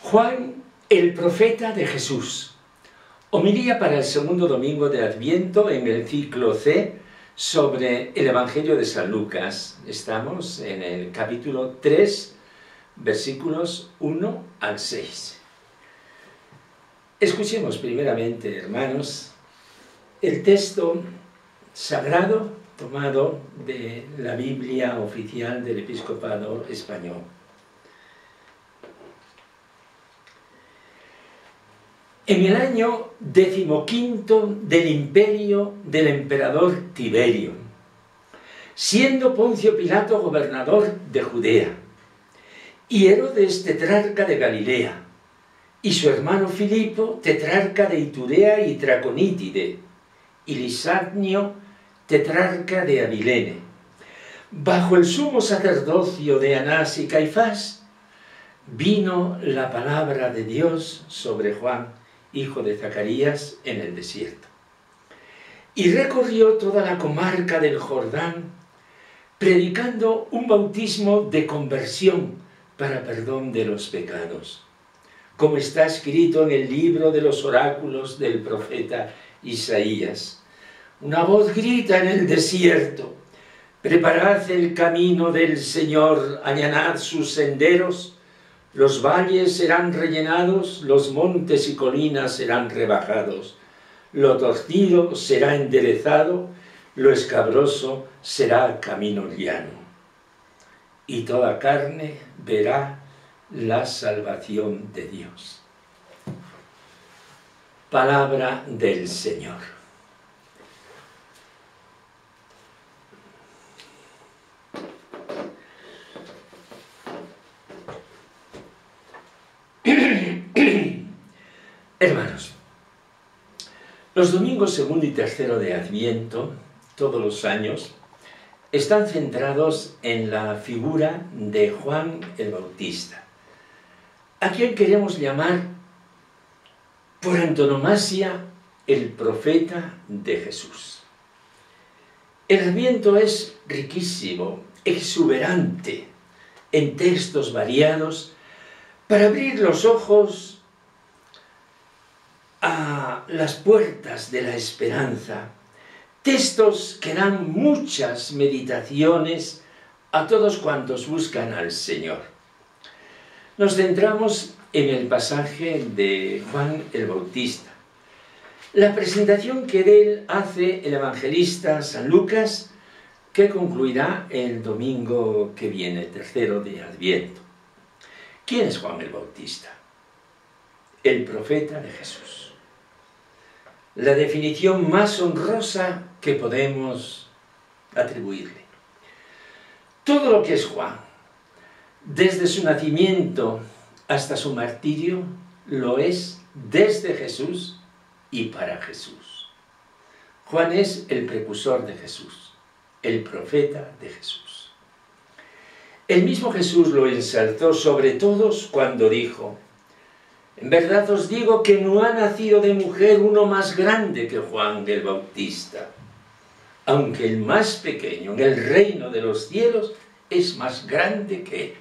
Juan, el profeta de Jesús. Homilía para el segundo domingo de Adviento en el ciclo C sobre el Evangelio de San Lucas. Estamos en el capítulo 3, versículos 1 al 6. Escuchemos primeramente, hermanos, el texto sagrado tomado de la Biblia oficial del Episcopado Español. En el año 15 del imperio del emperador Tiberio, siendo Poncio Pilato gobernador de Judea, y Herodes tetrarca de Galilea, y su hermano Filipo tetrarca de Iturea y Traconítide, y Lisanias tetrarca de Abilene, bajo el sumo sacerdocio de Anás y Caifás, vino la palabra de Dios sobre Juan, hijo de Zacarías, en el desierto. Y recorrió toda la comarca del Jordán, predicando un bautismo de conversión para perdón de los pecados, como está escrito en el libro de los oráculos del profeta Isaías. Una voz grita en el desierto: preparad el camino del Señor, allanad sus senderos. Los valles serán rellenados, los montes y colinas serán rebajados. Lo torcido será enderezado, lo escabroso será camino llano. Y toda carne verá la salvación de Dios. Palabra del Señor. Hermanos, los domingos segundo y tercero de Adviento, todos los años, están centrados en la figura de Juan el Bautista, a quien queremos llamar por antonomasia el profeta de Jesús. El Adviento es riquísimo, exuberante, en textos variados, para abrir los ojos a las puertas de la esperanza, textos que dan muchas meditaciones a todos cuantos buscan al Señor. Nos centramos en el pasaje de Juan el Bautista, la presentación que de él hace el evangelista San Lucas, que concluirá el domingo que viene, tercero de Adviento. ¿Quién es Juan el Bautista? El profeta de Jesús. La definición más honrosa que podemos atribuirle. Todo lo que es Juan, desde su nacimiento hasta su martirio, lo es desde Jesús y para Jesús. Juan es el precursor de Jesús, el profeta de Jesús. El mismo Jesús lo ensalzó sobre todos cuando dijo: en verdad os digo que no ha nacido de mujer uno más grande que Juan el Bautista, aunque el más pequeño en el reino de los cielos es más grande que él.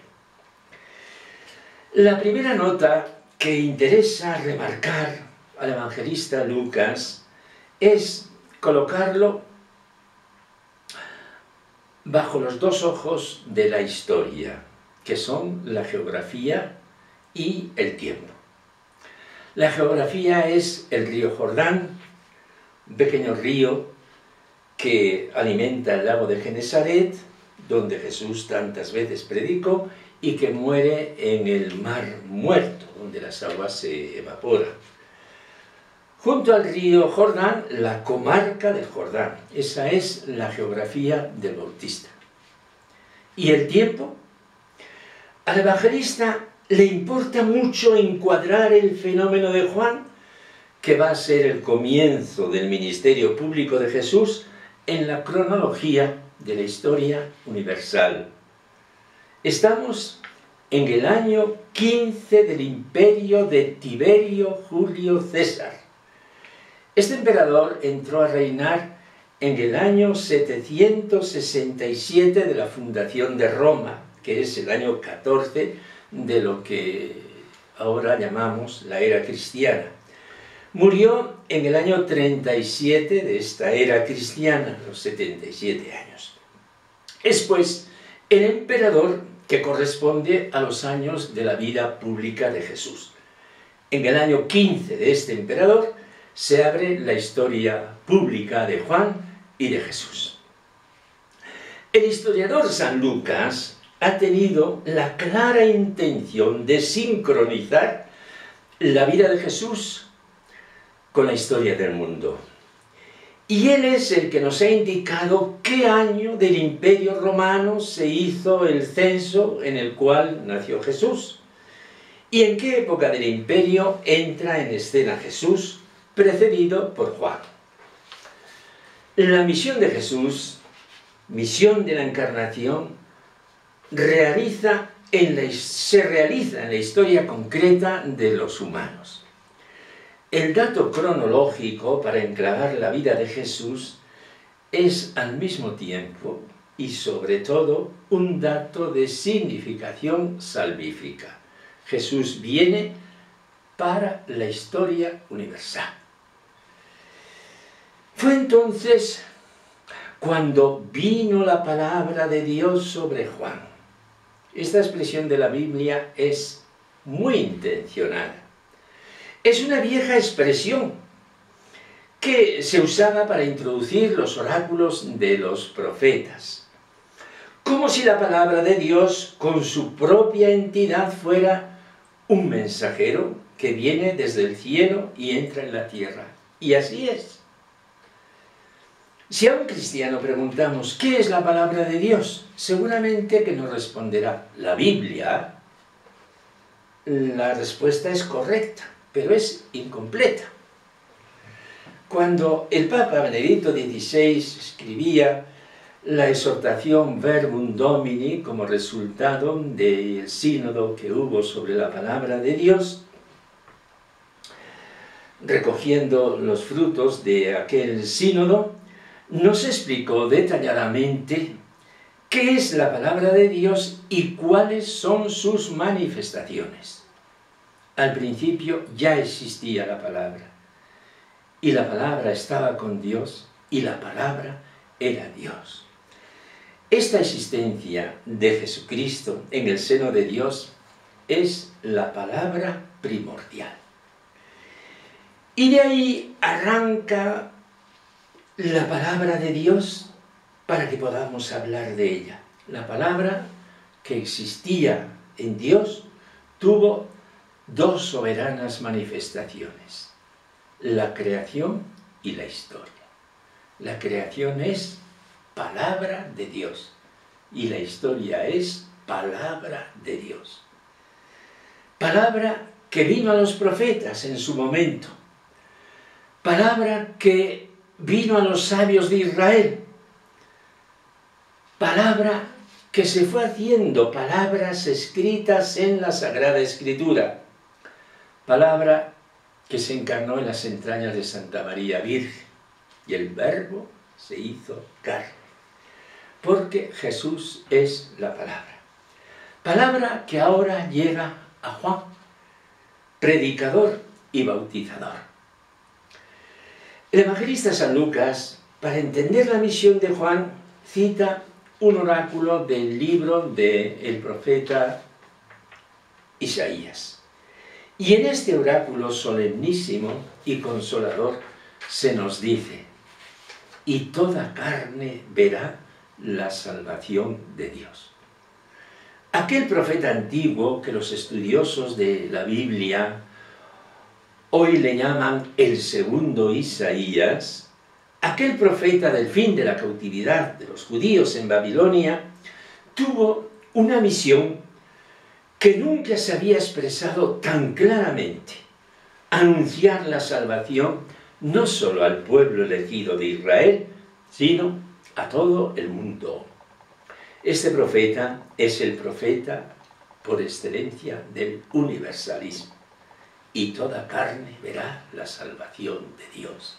La primera nota que interesa remarcar al evangelista Lucas es colocarlo bajo los dos ojos de la historia, que son la geografía y el tiempo. La geografía es el río Jordán, un pequeño río que alimenta el lago de Genesaret, donde Jesús tantas veces predicó, y que muere en el mar muerto, donde las aguas se evaporan. Junto al río Jordán, la comarca del Jordán. Esa es la geografía del Bautista. ¿Y el tiempo? Al evangelista le importa mucho encuadrar el fenómeno de Juan, que va a ser el comienzo del ministerio público de Jesús, en la cronología de la historia universal. Estamos en el año 15 del imperio de Tiberio Julio César. Este emperador entró a reinar en el año 767 de la fundación de Roma, que es el año 14 de lo que ahora llamamos la era cristiana. Murió en el año 37 de esta era cristiana, los 77 años. Es pues el emperador que corresponde a los años de la vida pública de Jesús. En el año 15 de este emperador se abre la historia pública de Juan y de Jesús. El historiador San Lucas ha tenido la clara intención de sincronizar la vida de Jesús con la historia del mundo. Y él es el que nos ha indicado qué año del Imperio Romano se hizo el censo en el cual nació Jesús y en qué época del Imperio entra en escena Jesús, precedido por Juan. La misión de Jesús, misión de la Encarnación, se realiza en la historia concreta de los humanos. El dato cronológico para enclavar la vida de Jesús es al mismo tiempo y sobre todo un dato de significación salvífica. Jesús viene para la historia universal. Fue entonces cuando vino la palabra de Dios sobre Juan. Esta expresión de la Biblia es muy intencionada. Es una vieja expresión que se usaba para introducir los oráculos de los profetas, como si la palabra de Dios con su propia entidad fuera un mensajero que viene desde el cielo y entra en la tierra. Y así es. Si a un cristiano preguntamos ¿qué es la palabra de Dios?, seguramente que nos responderá la Biblia. La respuesta es correcta, pero es incompleta. Cuando el Papa Benedicto XVI escribía la exhortación Verbum Domini como resultado del sínodo que hubo sobre la palabra de Dios, recogiendo los frutos de aquel sínodo, nos explicó detalladamente qué es la palabra de Dios y cuáles son sus manifestaciones. Al principio ya existía la palabra, y la palabra estaba con Dios, y la palabra era Dios. Esta existencia de Jesucristo en el seno de Dios es la palabra primordial. Y de ahí arranca la palabra de Dios para que podamos hablar de ella. La palabra que existía en Dios tuvo dos soberanas manifestaciones: la creación y la historia. La creación es palabra de Dios y la historia es palabra de Dios. Palabra que vino a los profetas en su momento. Palabra que vino a los sabios de Israel. Palabra que se fue haciendo palabras escritas en la Sagrada Escritura. Palabra que se encarnó en las entrañas de Santa María Virgen. Y el Verbo se hizo carne. Porque Jesús es la palabra. Palabra que ahora llega a Juan, predicador y bautizador. El evangelista San Lucas, para entender la misión de Juan, cita un oráculo del libro del profeta Isaías. Y en este oráculo solemnísimo y consolador se nos dice: y toda carne verá la salvación de Dios. Aquel profeta antiguo que los estudiosos de la Biblia hoy le llaman el segundo Isaías, aquel profeta del fin de la cautividad de los judíos en Babilonia, tuvo una misión que nunca se había expresado tan claramente: anunciar la salvación no solo al pueblo elegido de Israel, sino a todo el mundo. Este profeta es el profeta por excelencia del universalismo. Y toda carne verá la salvación de Dios.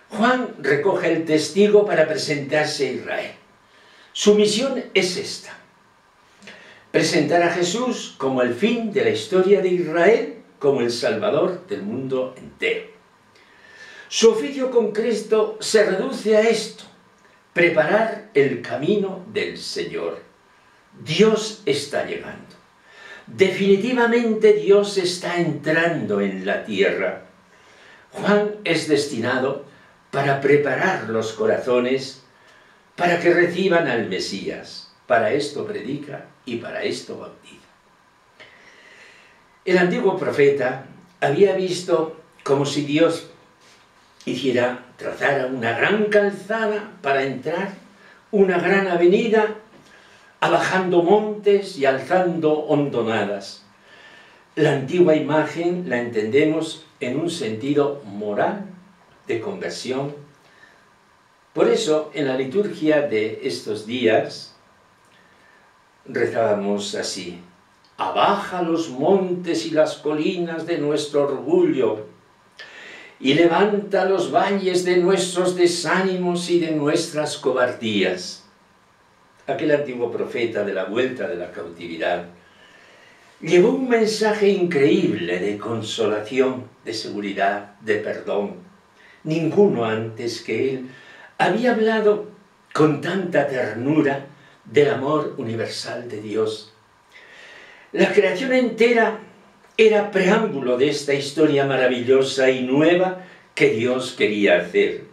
Juan recoge el testigo para presentarse a Israel. Su misión es esta: presentar a Jesús como el fin de la historia de Israel, como el Salvador del mundo entero. Su oficio con Cristo se reduce a esto: preparar el camino del Señor. Dios está llegando. Definitivamente Dios está entrando en la tierra. Juan es destinado para preparar los corazones para que reciban al Mesías. Para esto predica y para esto bautiza. El antiguo profeta había visto como si Dios trazara una gran calzada para entrar, una gran avenida, abajando montes y alzando hondonadas. La antigua imagen la entendemos en un sentido moral de conversión. Por eso, en la liturgia de estos días, rezábamos así: abaja los montes y las colinas de nuestro orgullo, y levanta los valles de nuestros desánimos y de nuestras cobardías. Aquel antiguo profeta de la vuelta de la cautividad llevó un mensaje increíble de consolación, de seguridad, de perdón. Ninguno antes que él había hablado con tanta ternura del amor universal de Dios. La creación entera era preámbulo de esta historia maravillosa y nueva que Dios quería hacer,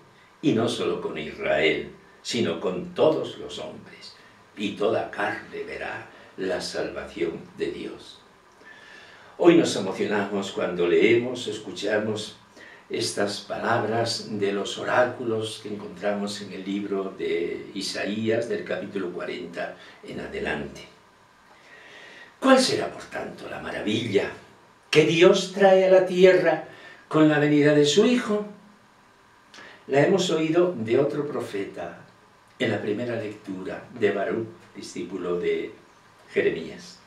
y no solo con Israel, sino con todos los hombres, y toda carne verá la salvación de Dios. Hoy nos emocionamos cuando leemos, escuchamos estas palabras de los oráculos que encontramos en el libro de Isaías, del capítulo 40 en adelante. ¿Cuál será, por tanto, la maravilla que Dios trae a la tierra con la venida de su Hijo? La hemos oído de otro profeta en la primera lectura, de Baruch, discípulo de Jeremías.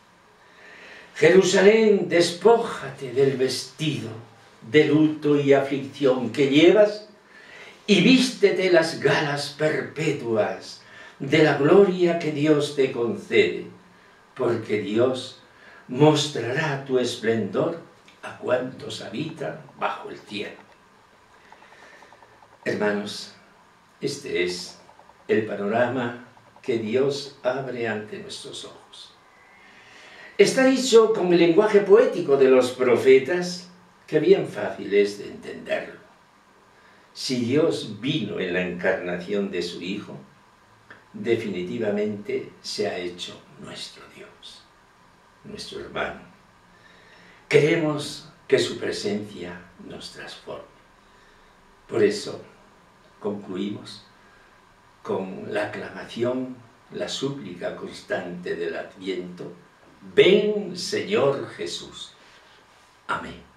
Jerusalén, despójate del vestido de luto y aflicción que llevas y vístete las galas perpetuas de la gloria que Dios te concede, porque Dios mostrará tu esplendor a cuantos habitan bajo el cielo. Hermanos, este es el panorama que Dios abre ante nuestros ojos. Está dicho con el lenguaje poético de los profetas, que bien fácil es de entenderlo. Si Dios vino en la encarnación de su Hijo, definitivamente se ha hecho nuestro Dios, nuestro hermano. Queremos que su presencia nos transforme. Por eso concluimos con la aclamación, la súplica constante del Adviento: ven, Señor Jesús. Amén.